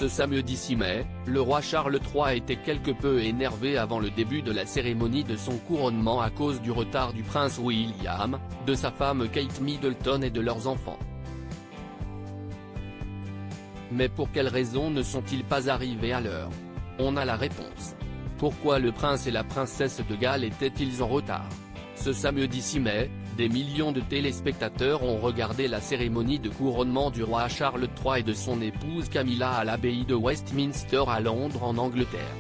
Ce samedi 6 mai, le roi Charles III était quelque peu énervé avant le début de la cérémonie de son couronnement à cause du retard du prince William, de sa femme Kate Middleton et de leurs enfants. Mais pour quelles raisons ne sont-ils pas arrivés à l'heure? On a la réponse. Pourquoi le prince et la princesse de Galles étaient-ils en retard? Ce samedi 6 mai, des millions de téléspectateurs ont regardé la cérémonie de couronnement du roi Charles III et de son épouse Camilla à l'abbaye de Westminster à Londres en Angleterre.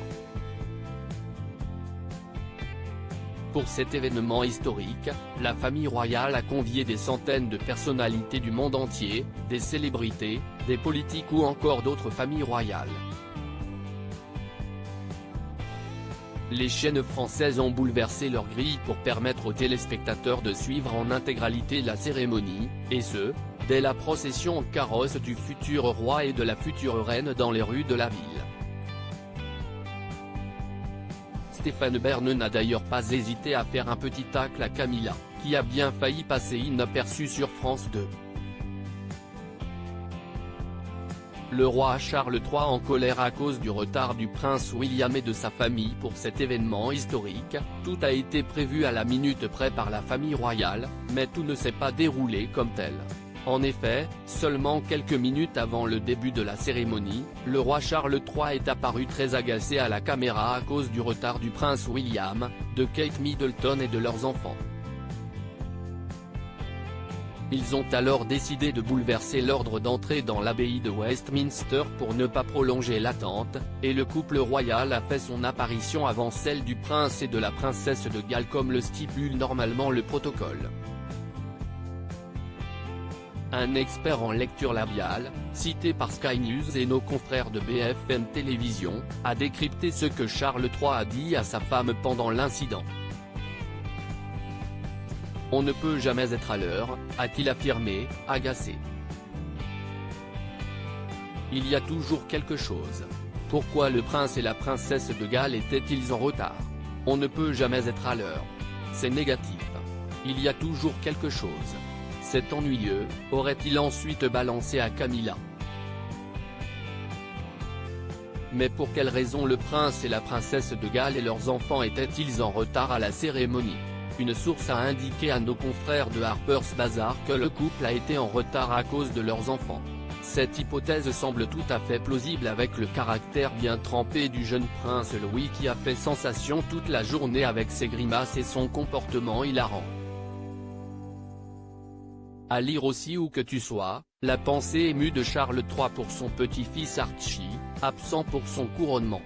Pour cet événement historique, la famille royale a convié des centaines de personnalités du monde entier, des célébrités, des politiques ou encore d'autres familles royales. Les chaînes françaises ont bouleversé leur grille pour permettre aux téléspectateurs de suivre en intégralité la cérémonie, et ce, dès la procession en carrosse du futur roi et de la future reine dans les rues de la ville. Stéphane Bern n'a d'ailleurs pas hésité à faire un petit tacle à Camilla, qui a bien failli passer inaperçue sur France 2. Le roi Charles III en colère à cause du retard du prince William et de sa famille pour cet événement historique. Tout a été prévu à la minute près par la famille royale, mais tout ne s'est pas déroulé comme tel. En effet, seulement quelques minutes avant le début de la cérémonie, le roi Charles III est apparu très agacé à la caméra à cause du retard du prince William, de Kate Middleton et de leurs enfants. Ils ont alors décidé de bouleverser l'ordre d'entrée dans l'abbaye de Westminster pour ne pas prolonger l'attente, et le couple royal a fait son apparition avant celle du prince et de la princesse de Galles comme le stipule normalement le protocole. Un expert en lecture labiale, cité par Sky News et nos confrères de BFM Télévision, a décrypté ce que Charles III a dit à sa femme pendant l'incident. On ne peut jamais être à l'heure, a-t-il affirmé, agacé. Il y a toujours quelque chose. Pourquoi le prince et la princesse de Galles étaient-ils en retard? On ne peut jamais être à l'heure. C'est négatif. Il y a toujours quelque chose. C'est ennuyeux, aurait-il ensuite balancé à Camilla. Mais pour quelle raison le prince et la princesse de Galles et leurs enfants étaient-ils en retard à la cérémonie? Une source a indiqué à nos confrères de Harper's Bazaar que le couple a été en retard à cause de leurs enfants. Cette hypothèse semble tout à fait plausible avec le caractère bien trempé du jeune prince Louis qui a fait sensation toute la journée avec ses grimaces et son comportement hilarant. À lire aussi où que tu sois, la pensée émue de Charles III pour son petit-fils Archie, absent pour son couronnement.